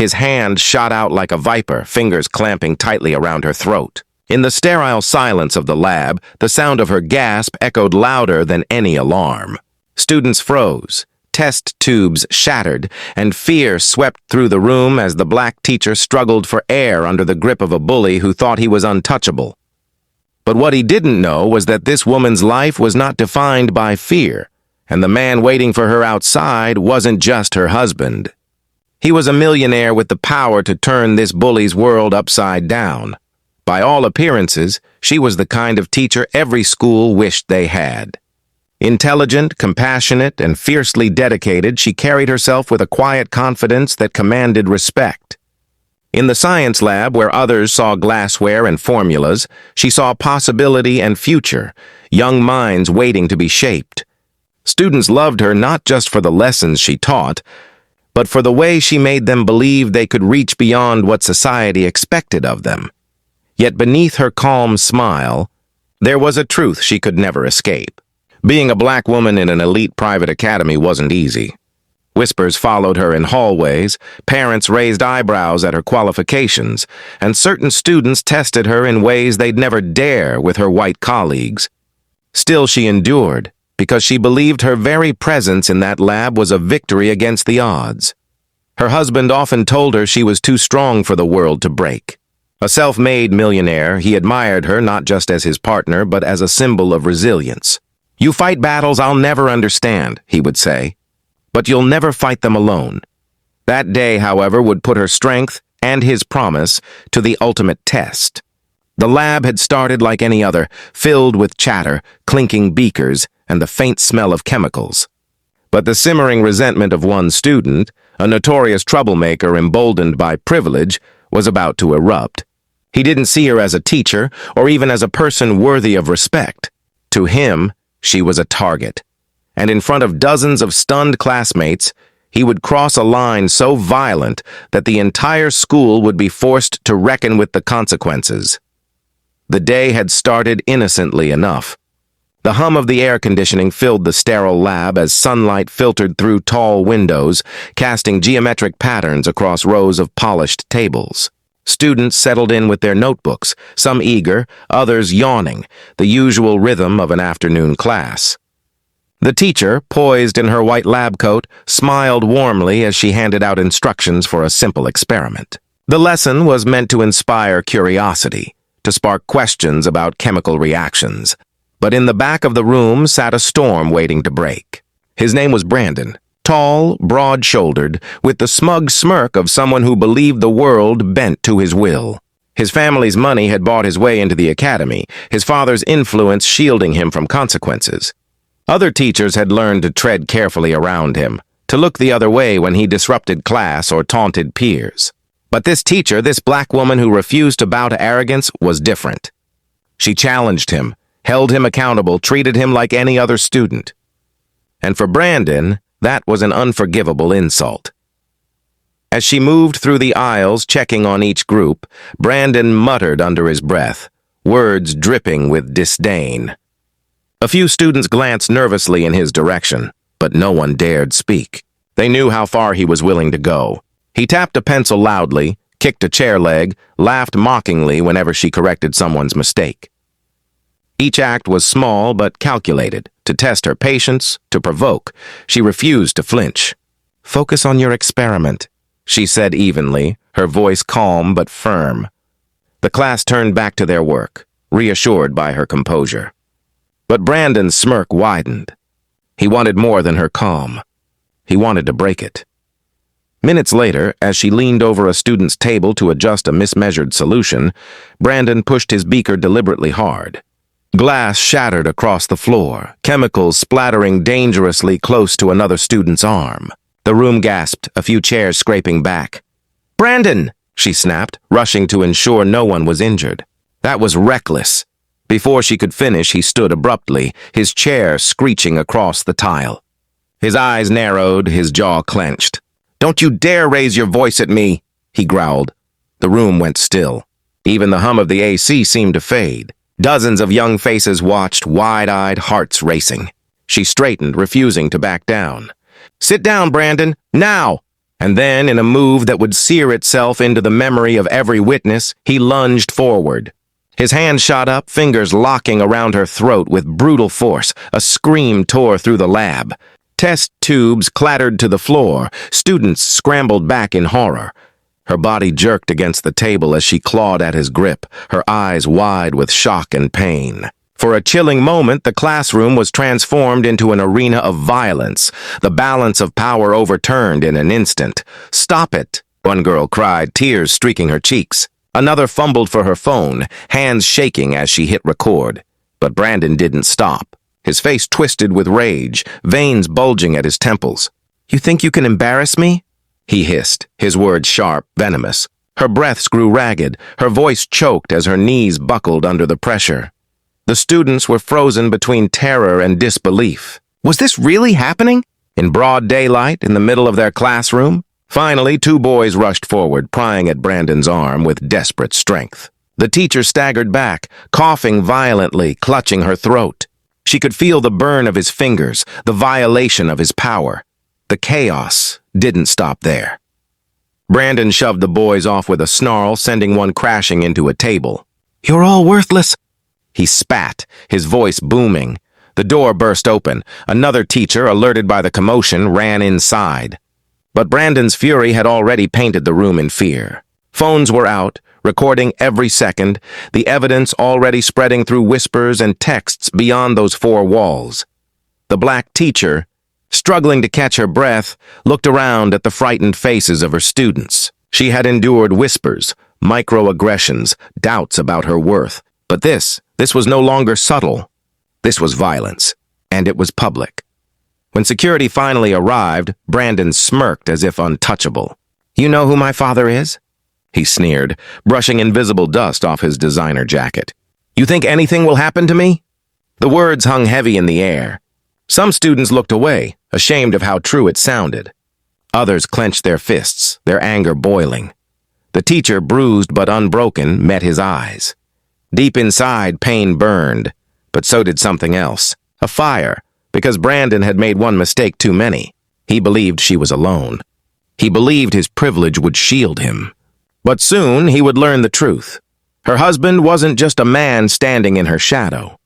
His hand shot out like a viper, fingers clamping tightly around her throat. In the sterile silence of the lab, the sound of her gasp echoed louder than any alarm. Students froze, test tubes shattered, and fear swept through the room as the black teacher struggled for air under the grip of a bully who thought he was untouchable. But what he didn't know was that this woman's life was not defined by fear, and the man waiting for her outside wasn't just her husband. He was a millionaire with the power to turn this bully's world upside down. By all appearances, she was the kind of teacher every school wished they had. Intelligent, compassionate, and fiercely dedicated, she carried herself with a quiet confidence that commanded respect. In the science lab, where others saw glassware and formulas, she saw possibility and future, young minds waiting to be shaped. Students loved her not just for the lessons she taught, but for the way she made them believe they could reach beyond what society expected of them. Yet beneath her calm smile, there was a truth she could never escape. Being a black woman in an elite private academy wasn't easy. Whispers followed her in hallways, parents raised eyebrows at her qualifications, and certain students tested her in ways they'd never dare with her white colleagues. Still, she endured, because she believed her very presence in that lab was a victory against the odds. Her husband often told her she was too strong for the world to break. A self-made millionaire, he admired her not just as his partner, but as a symbol of resilience. "You fight battles I'll never understand," he would say, "but you'll never fight them alone." That day, however, would put her strength and his promise to the ultimate test. The lab had started like any other, filled with chatter, clinking beakers, and the faint smell of chemicals. But the simmering resentment of one student, a notorious troublemaker emboldened by privilege, was about to erupt. He didn't see her as a teacher, or even as a person worthy of respect. To him, she was a target. And in front of dozens of stunned classmates, he would cross a line so violent that the entire school would be forced to reckon with the consequences. The day had started innocently enough. The hum of the air conditioning filled the sterile lab as sunlight filtered through tall windows, casting geometric patterns across rows of polished tables. Students settled in with their notebooks, some eager, others yawning, the usual rhythm of an afternoon class. The teacher, poised in her white lab coat, smiled warmly as she handed out instructions for a simple experiment. The lesson was meant to inspire curiosity, to spark questions about chemical reactions. But in the back of the room sat a storm waiting to break. His name was Brandon. Tall, broad-shouldered, with the smug smirk of someone who believed the world bent to his will. His family's money had bought his way into the academy, his father's influence shielding him from consequences. Other teachers had learned to tread carefully around him, to look the other way when he disrupted class or taunted peers. But this teacher, this black woman who refused to bow to arrogance, was different. She challenged him, held him accountable, treated him like any other student. And for Brandon, that was an unforgivable insult. As she moved through the aisles, checking on each group, Brandon muttered under his breath, words dripping with disdain. A few students glanced nervously in his direction, but no one dared speak. They knew how far he was willing to go. He tapped a pencil loudly, kicked a chair leg, laughed mockingly whenever she corrected someone's mistake. Each act was small but calculated, to test her patience, to provoke. She refused to flinch. "Focus on your experiment," she said evenly, her voice calm but firm. The class turned back to their work, reassured by her composure. But Brandon's smirk widened. He wanted more than her calm. He wanted to break it. Minutes later, as she leaned over a student's table to adjust a mismeasured solution, Brandon pushed his beaker deliberately hard. Glass shattered across the floor, chemicals splattering dangerously close to another student's arm. The room gasped, a few chairs scraping back. "Brandon!" she snapped, rushing to ensure no one was injured. That was reckless. Before she could finish, he stood abruptly, his chair screeching across the tile. His eyes narrowed, his jaw clenched. "Don't you dare raise your voice at me," he growled. The room went still. Even the hum of the AC seemed to fade. Dozens of young faces watched, wide-eyed, hearts racing. She straightened, refusing to back down. "Sit down, Brandon, now!" And then, in a move that would sear itself into the memory of every witness, he lunged forward. His hand shot up, fingers locking around her throat with brutal force. A scream tore through the lab. Test tubes clattered to the floor. Students scrambled back in horror. Her body jerked against the table as she clawed at his grip, her eyes wide with shock and pain. For a chilling moment, the classroom was transformed into an arena of violence. The balance of power overturned in an instant. "Stop it!" one girl cried, tears streaking her cheeks. Another fumbled for her phone, hands shaking as she hit record. But Brandon didn't stop. His face twisted with rage, veins bulging at his temples. "You think you can embarrass me?" he hissed, his words sharp, venomous. Her breaths grew ragged, her voice choked as her knees buckled under the pressure. The students were frozen between terror and disbelief. Was this really happening? In broad daylight, in the middle of their classroom? Finally, two boys rushed forward, prying at Brandon's arm with desperate strength. The teacher staggered back, coughing violently, clutching her throat. She could feel the burn of his fingers, the violation of his power. The chaos didn't stop there. Brandon shoved the boys off with a snarl, sending one crashing into a table. "You're all worthless," he spat, his voice booming. The door burst open. Another teacher, alerted by the commotion, ran inside. But Brandon's fury had already painted the room in fear. Phones were out, recording every second, the evidence already spreading through whispers and texts beyond those four walls. The black teacher, struggling to catch her breath, looked around at the frightened faces of her students. She had endured whispers, microaggressions, doubts about her worth. But this was no longer subtle. This was violence, and it was public. When security finally arrived, Brandon smirked as if untouchable. "You know who my father is?" he sneered, brushing invisible dust off his designer jacket. "You think anything will happen to me?" The words hung heavy in the air. Some students looked away, ashamed of how true it sounded. Others clenched their fists, their anger boiling. The teacher, bruised but unbroken, met his eyes. Deep inside, pain burned, but so did something else. A fire, because Brandon had made one mistake too many. He believed she was alone. He believed his privilege would shield him. But soon he would learn the truth. Her husband wasn't just a man standing in her shadow.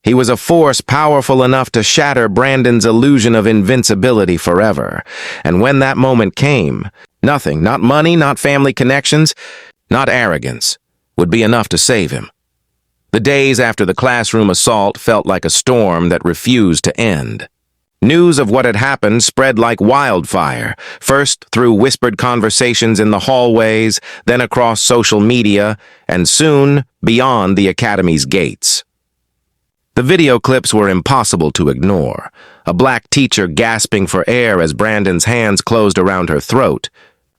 He was a force powerful enough to shatter Brandon's illusion of invincibility forever. And when that moment came, nothing, not money, not family connections, not arrogance, would be enough to save him. The days after the classroom assault felt like a storm that refused to end. News of what had happened spread like wildfire, first through whispered conversations in the hallways, then across social media, and soon beyond the academy's gates. The video clips were impossible to ignore. A black teacher gasping for air as Brandon's hands closed around her throat.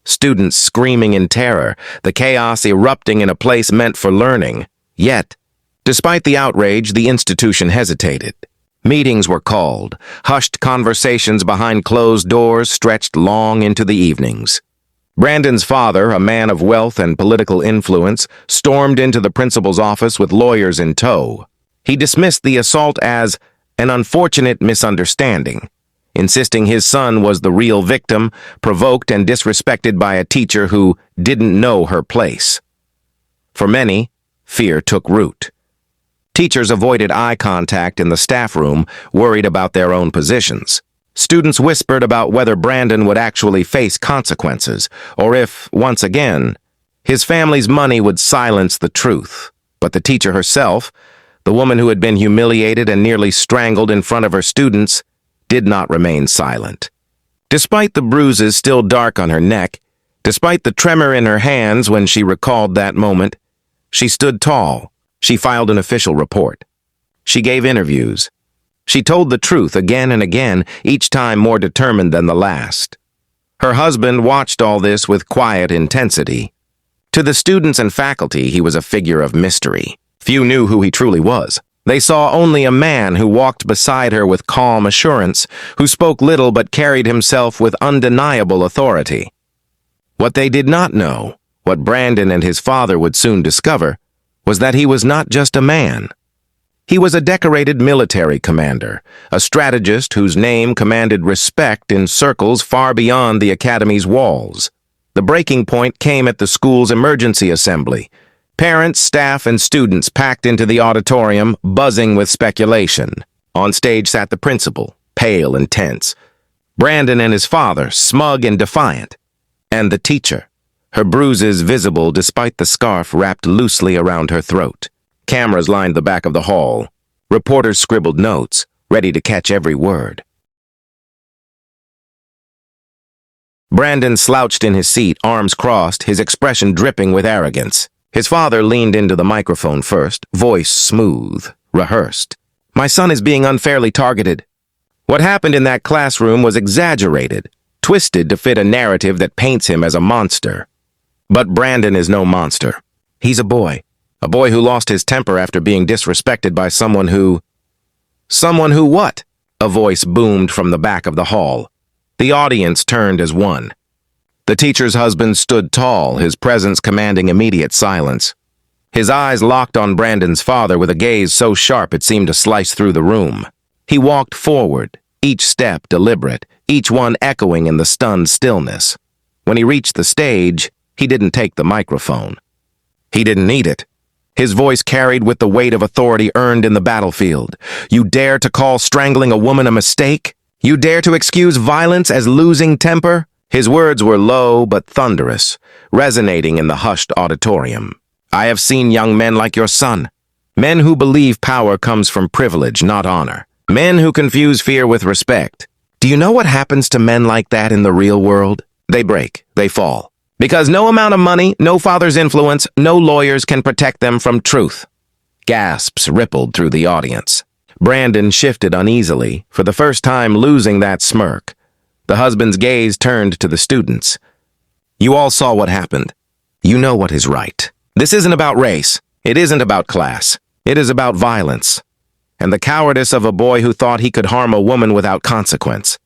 Students screaming in terror, the chaos erupting in a place meant for learning. Yet, despite the outrage, the institution hesitated. Meetings were called. Hushed conversations behind closed doors stretched long into the evenings. Brandon's father, a man of wealth and political influence, stormed into the principal's office with lawyers in tow. He dismissed the assault as an unfortunate misunderstanding, insisting his son was the real victim, provoked and disrespected by a teacher who didn't know her place. For many, fear took root. Teachers avoided eye contact in the staff room, worried about their own positions. Students whispered about whether Brandon would actually face consequences, or if, once again, his family's money would silence the truth. But the teacher herself, the woman who had been humiliated and nearly strangled in front of her students, did not remain silent. Despite the bruises still dark on her neck, despite the tremor in her hands when she recalled that moment, she stood tall. She filed an official report. She gave interviews. She told the truth again and again, each time more determined than the last. Her husband watched all this with quiet intensity. To the students and faculty, he was a figure of mystery. Few knew who he truly was. They saw only a man who walked beside her with calm assurance, who spoke little but carried himself with undeniable authority. What they did not know, what Brandon and his father would soon discover, was that he was not just a man. He was a decorated military commander, a strategist whose name commanded respect in circles far beyond the academy's walls. The breaking point came at the school's emergency assembly. Parents, staff, and students packed into the auditorium, buzzing with speculation. On stage sat the principal, pale and tense. Brandon and his father, smug and defiant. And the teacher, her bruises visible despite the scarf wrapped loosely around her throat. Cameras lined the back of the hall. Reporters scribbled notes, ready to catch every word. Brandon slouched in his seat, arms crossed, his expression dripping with arrogance. His father leaned into the microphone first, voice smooth, rehearsed. "My son is being unfairly targeted. What happened in that classroom was exaggerated, twisted to fit a narrative that paints him as a monster. But Brandon is no monster. He's a boy who lost his temper after being disrespected by someone who... Someone who what?" A voice boomed from the back of the hall. The audience turned as one. The teacher's husband stood tall, his presence commanding immediate silence. His eyes locked on Brandon's father with a gaze so sharp it seemed to slice through the room. He walked forward, each step deliberate, each one echoing in the stunned stillness. When he reached the stage, he didn't take the microphone. He didn't need it. His voice carried with the weight of authority earned in the battlefield. "You dare to call strangling a woman a mistake? You dare to excuse violence as losing temper?" His words were low but thunderous, resonating in the hushed auditorium. "I have seen young men like your son. Men who believe power comes from privilege, not honor. Men who confuse fear with respect. Do you know what happens to men like that in the real world? They break, they fall. Because no amount of money, no father's influence, no lawyers can protect them from truth." Gasps rippled through the audience. Brandon shifted uneasily, for the first time losing that smirk. The husband's gaze turned to the students. "You all saw what happened. You know what is right. This isn't about race. It isn't about class. It is about violence. And the cowardice of a boy who thought he could harm a woman without consequence."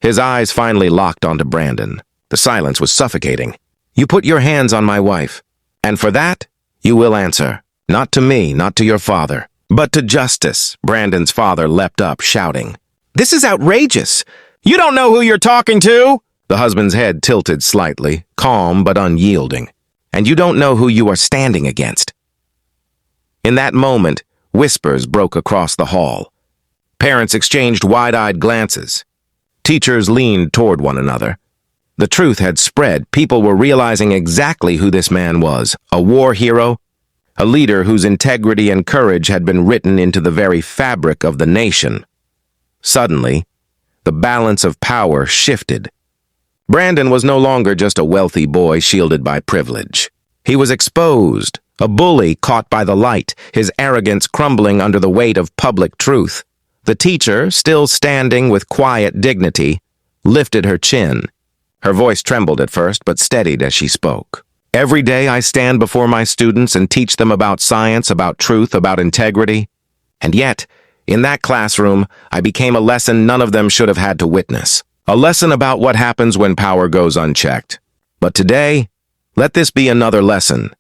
His eyes finally locked onto Brandon. The silence was suffocating. "You put your hands on my wife, and for that, you will answer. Not to me, not to your father, but to justice." Brandon's father leapt up, shouting, "This is outrageous! You don't know who you're talking to!" The husband's head tilted slightly, calm but unyielding. "And you don't know who you are standing against." In that moment, whispers broke across the hall. Parents exchanged wide-eyed glances. Teachers leaned toward one another. The truth had spread. People were realizing exactly who this man was, a war hero, a leader whose integrity and courage had been written into the very fabric of the nation. Suddenly, the balance of power shifted. Brandon was no longer just a wealthy boy shielded by privilege. He was exposed, a bully caught by the light, his arrogance crumbling under the weight of public truth. The teacher, still standing with quiet dignity, lifted her chin. Her voice trembled at first, but steadied as she spoke. "Every day I stand before my students and teach them about science, about truth, about integrity. And yet, in that classroom, I became a lesson none of them should have had to witness. A lesson about what happens when power goes unchecked. But today, let this be another lesson,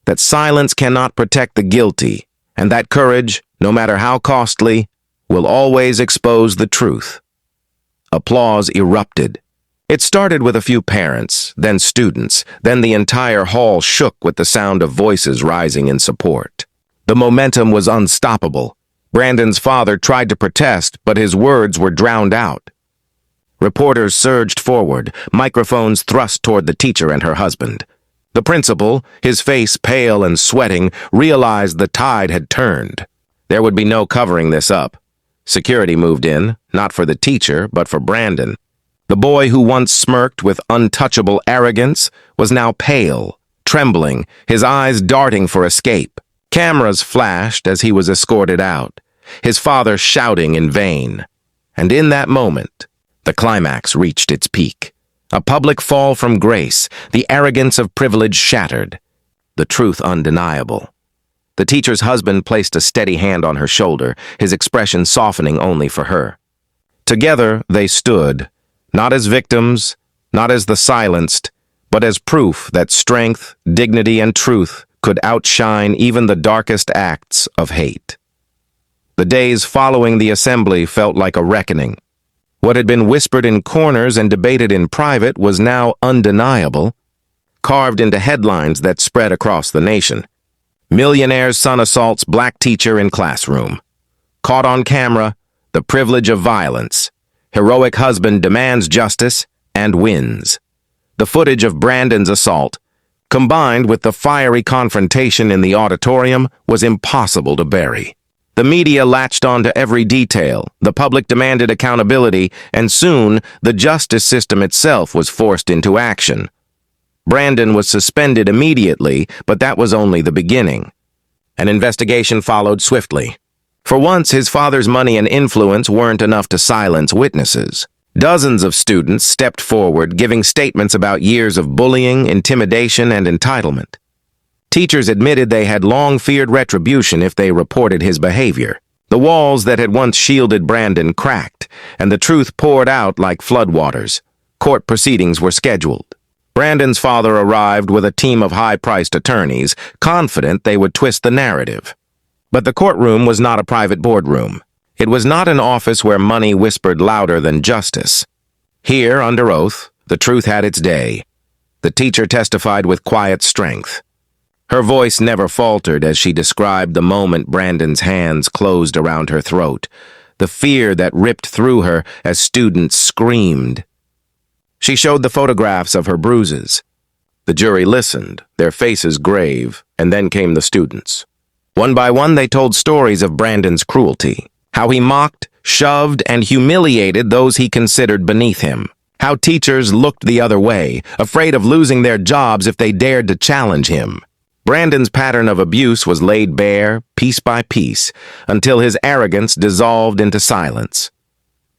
that silence cannot protect the guilty, and that courage, no matter how costly, will always expose the truth." Applause erupted. It started with a few parents, then students, then the entire hall shook with the sound of voices rising in support. The momentum was unstoppable. Brandon's father tried to protest, but his words were drowned out. Reporters surged forward, microphones thrust toward the teacher and her husband. The principal, his face pale and sweating, realized the tide had turned. There would be no covering this up. Security moved in, not for the teacher, but for Brandon. The boy who once smirked with untouchable arrogance was now pale, trembling, his eyes darting for escape. Cameras flashed as he was escorted out, his father shouting in vain. And in that moment, the climax reached its peak. A public fall from grace, the arrogance of privilege shattered, the truth undeniable. The teacher's husband placed a steady hand on her shoulder, his expression softening only for her. Together they stood, not as victims, not as the silenced, but as proof that strength, dignity, and truth could outshine even the darkest acts of hate. The days following the assembly felt like a reckoning. What had been whispered in corners and debated in private was now undeniable, carved into headlines that spread across the nation. Millionaire's son assaults black teacher in classroom. Caught on camera, the privilege of violence. Heroic husband demands justice and wins. The footage of Brandon's assault, combined with the fiery confrontation in the auditorium, was impossible to bury. The media latched onto every detail, the public demanded accountability, and soon the justice system itself was forced into action. Brandon was suspended immediately, but that was only the beginning. An investigation followed swiftly. For once, his father's money and influence weren't enough to silence witnesses. Dozens of students stepped forward, giving statements about years of bullying, intimidation, and entitlement. Teachers admitted they had long feared retribution if they reported his behavior. The walls that had once shielded Brandon cracked, and the truth poured out like floodwaters. Court proceedings were scheduled. Brandon's father arrived with a team of high-priced attorneys, confident they would twist the narrative. But the courtroom was not a private boardroom. It was not an office where money whispered louder than justice. Here, under oath, the truth had its day. The teacher testified with quiet strength. Her voice never faltered as she described the moment Brandon's hands closed around her throat, the fear that ripped through her as students screamed. She showed the photographs of her bruises. The jury listened, their faces grave, and then came the students. One by one, they told stories of Brandon's cruelty, how he mocked, shoved, and humiliated those he considered beneath him, how teachers looked the other way, afraid of losing their jobs if they dared to challenge him. Brandon's pattern of abuse was laid bare, piece by piece, until his arrogance dissolved into silence.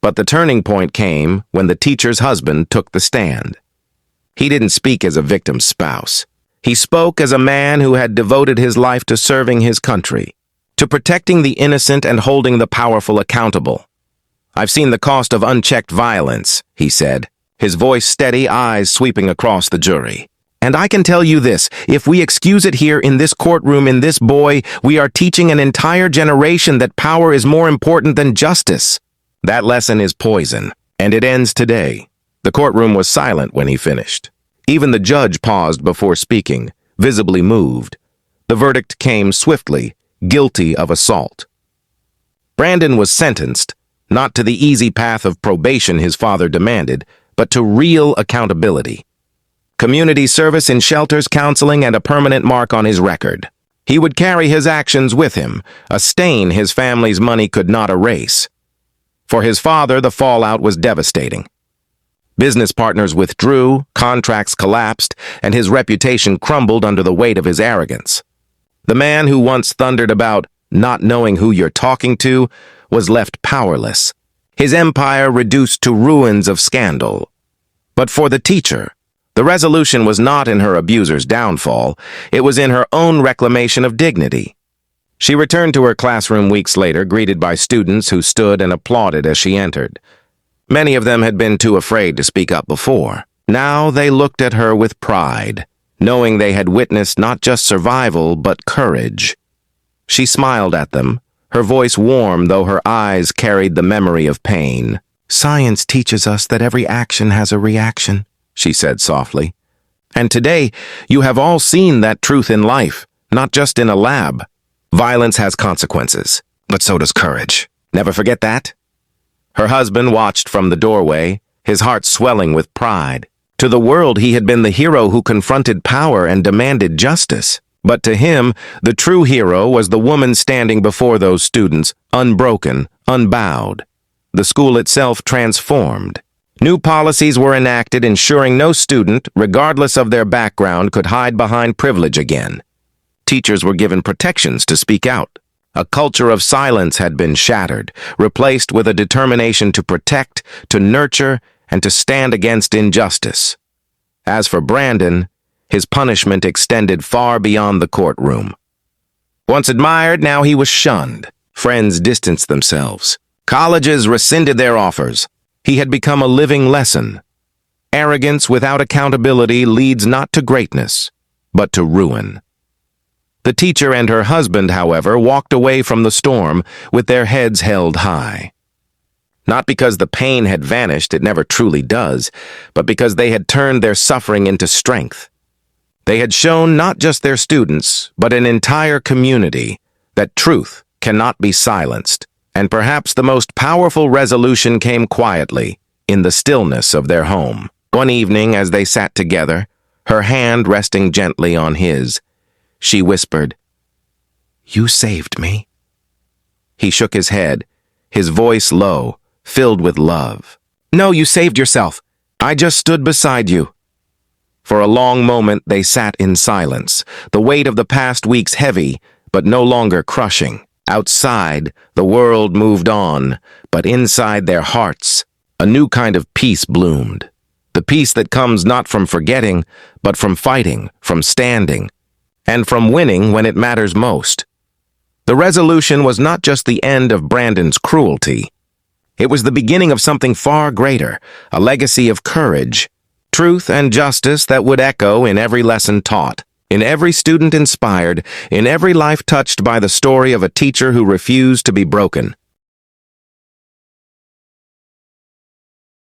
But the turning point came when the teacher's husband took the stand. He didn't speak as a victim's spouse. He spoke as a man who had devoted his life to serving his country, to protecting the innocent and holding the powerful accountable. "I've seen the cost of unchecked violence," he said, his voice steady, eyes sweeping across the jury. "And I can tell you this, if we excuse it here in this courtroom in this boy, we are teaching an entire generation that power is more important than justice. That lesson is poison, and it ends today." The courtroom was silent when he finished. Even the judge paused before speaking, visibly moved. The verdict came swiftly, guilty of assault. Brandon was sentenced, not to the easy path of probation his father demanded, but to real accountability. Community service in shelters, counseling, and a permanent mark on his record. He would carry his actions with him, a stain his family's money could not erase. For his father, the fallout was devastating. Business partners withdrew, contracts collapsed, and his reputation crumbled under the weight of his arrogance. The man who once thundered about not knowing who you're talking to was left powerless, his empire reduced to ruins of scandal. But for the teacher, the resolution was not in her abuser's downfall, it was in her own reclamation of dignity. She returned to her classroom weeks later, greeted by students who stood and applauded as she entered. Many of them had been too afraid to speak up before. Now they looked at her with pride, knowing they had witnessed not just survival, but courage. She smiled at them, her voice warm though her eyes carried the memory of pain. "Science teaches us that every action has a reaction," she said softly. "And today, you have all seen that truth in life, not just in a lab. Violence has consequences, but so does courage. Never forget that." Her husband watched from the doorway, his heart swelling with pride. To the world, he had been the hero who confronted power and demanded justice. But to him, the true hero was the woman standing before those students, unbroken, unbowed. The school itself transformed. New policies were enacted ensuring no student, regardless of their background, could hide behind privilege again. Teachers were given protections to speak out. A culture of silence had been shattered, replaced with a determination to protect, to nurture, and to stand against injustice. As for Brandon, his punishment extended far beyond the courtroom. Once admired, now he was shunned. Friends distanced themselves. Colleges rescinded their offers. He had become a living lesson. Arrogance without accountability leads not to greatness, but to ruin. The teacher and her husband, however, walked away from the storm with their heads held high. Not because the pain had vanished, it never truly does, but because they had turned their suffering into strength. They had shown not just their students, but an entire community, that truth cannot be silenced, and perhaps the most powerful resolution came quietly, in the stillness of their home. One evening, as they sat together, her hand resting gently on his, she whispered, "You saved me." He shook his head, his voice low, filled with love. "No, you saved yourself. I just stood beside you." For a long moment they sat in silence, the weight of the past weeks heavy, but no longer crushing. Outside, the world moved on, but inside their hearts, a new kind of peace bloomed. The peace that comes not from forgetting, but from fighting, from standing, and from winning when it matters most. The resolution was not just the end of Brandon's cruelty. It was the beginning of something far greater, a legacy of courage, truth and justice that would echo in every lesson taught, in every student inspired, in every life touched by the story of a teacher who refused to be broken.